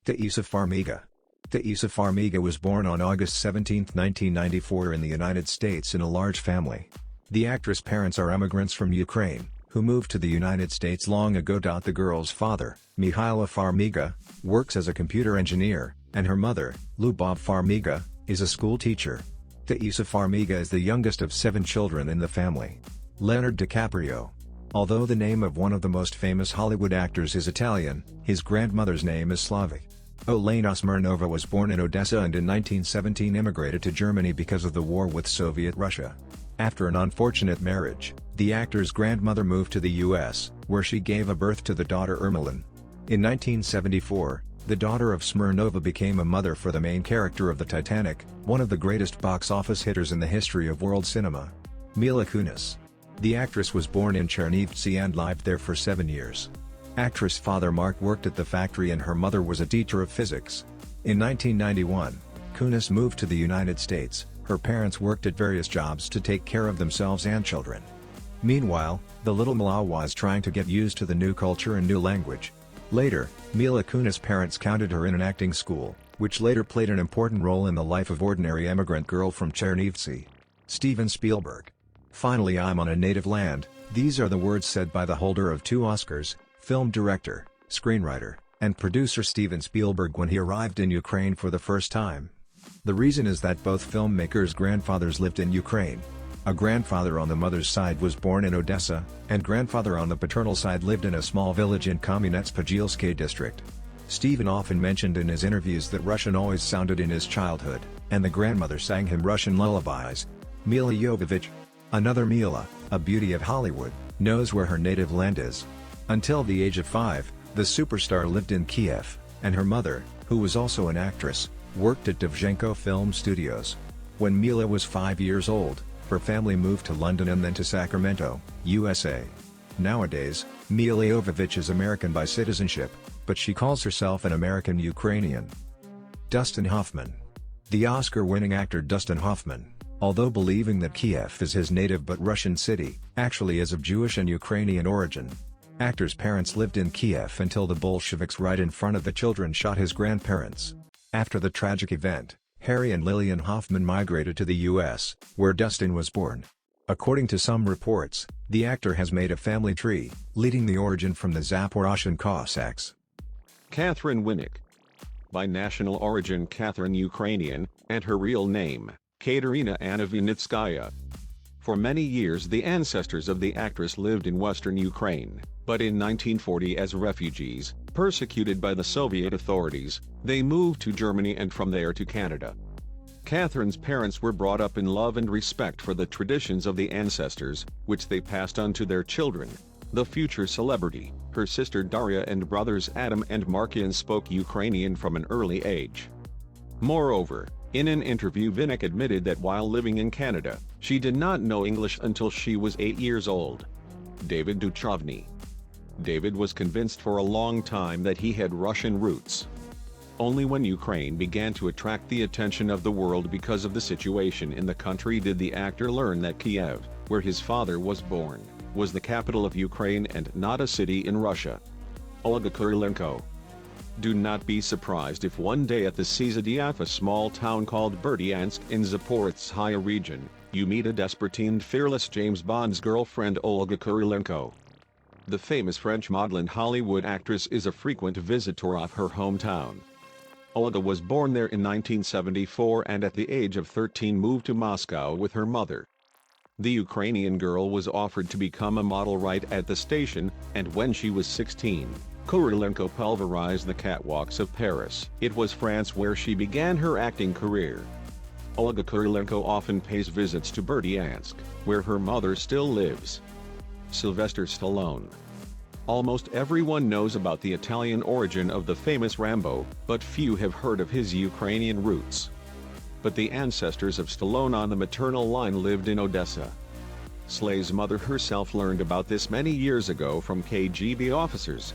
Deissa Farmiga. Deissa Farmiga was born on August 17, 1994 in the United States in a large family. The actress' parents are immigrants from Ukraine, who moved to the United States long ago. The girl's father, Mila Farmiga, works as a computer engineer, and her mother, Lyubov Farmiga, is a school teacher. Deissa Farmiga is the youngest of 7 children in the family. Leonard Dicaprio. Although the name of one of the most famous Hollywood actors is Italian, his grandmother's name is Slavic. Olena Smirnova was born in Odessa and in 1917 immigrated to Germany because of the war with Soviet Russia. After an unfortunate marriage, the actor's grandmother moved to the U.S., where she gave a birth to the daughter Ermeline. In 1974, the daughter of Smirnova became a mother for the main character of the Titanic, one of the greatest box office hitters in the history of world cinema. Mila Kunis. The actress was born in Chernivtsi and lived there for 7 years. Actress' father Mark worked at the factory and her mother was a teacher of physics. In 1991, Kunis moved to the United States. Her parents worked at various jobs to take care of themselves and children. Meanwhile, the little Mila was trying to get used to the new culture and new language. Later, Mila Kunis' parents counted her in an acting school, which later played an important role in the life of ordinary immigrant girl from Chernivtsi. Steven Spielberg. Finally, I'm on a native land. These are the words said by the holder of 2 Oscars, film director, screenwriter, and producer Steven Spielberg when he arrived in Ukraine for the first time. The reason is that both filmmakers' grandfathers lived in Ukraine. A grandfather on the mother's side was born in Odessa, and grandfather on the paternal side lived in a small village in Kamenets-Podilsky district. Steven often mentioned in his interviews that Russian always sounded in his childhood, and the grandmother sang him Russian lullabies. Mila Jovovich. Another Mila, a beauty of Hollywood, knows where her native land is. Until the age of 5, the superstar lived in Kiev, and her mother, who was also an actress, worked at Dovzhenko Film Studios. When Mila was 5 years old, her family moved to London and then to Sacramento, USA. Nowadays, Mila Jovovich is American by citizenship, but she calls herself an American Ukrainian. Dustin Hoffman. The Oscar-winning actor Dustin Hoffman, although believing that Kiev is his native but Russian city, actually is of Jewish and Ukrainian origin. Actor's parents lived in Kiev until the Bolsheviks right in front of the children shot his grandparents. After the tragic event, Harry and Lillian Hoffman migrated to the U.S., where Dustin was born. According to some reports, the actor has made a family tree, leading the origin from the Zaporozhian Cossacks. Catherine Winnick. By national origin Catherine Ukrainian, and her real name, Katerina Anna Vinitskaya. For many years the ancestors of the actress lived in western Ukraine, but in 1940 as refugees, persecuted by the Soviet authorities, they moved to Germany and from there to Canada. Catherine's parents were brought up in love and respect for the traditions of the ancestors, which they passed on to their children. The future celebrity, her sister Daria and brothers Adam and Markian spoke Ukrainian from an early age. Moreover, in an interview Vinnick admitted that while living in Canada, she did not know English until she was 8 years old. David Duchovny. David was convinced for a long time that he had Russian roots. Only when Ukraine began to attract the attention of the world because of the situation in the country did the actor learn that Kiev, where his father was born, was the capital of Ukraine and not a city in Russia. Olga Kurilenko. Do not be surprised if one day at the Syzydia, a small town called Berdyansk in Zaporizhzhia region, you meet a desperate and fearless James Bond's girlfriend Olga Kurilenko. The famous French model and Hollywood actress is a frequent visitor of her hometown. Olga was born there in 1974 and at the age of 13 moved to Moscow with her mother. The Ukrainian girl was offered to become a model right at the station, and when she was 16, Kurilenko pulverized the catwalks of Paris. It was France where she began her acting career. Olga Kurilenko often pays visits to Berdyansk, where her mother still lives. Sylvester Stallone. Almost everyone knows about the Italian origin of the famous Rambo, but few have heard of his Ukrainian roots. But the ancestors of Stallone on the maternal line lived in Odessa. Slay's mother herself learned about this many years ago from KGB officers,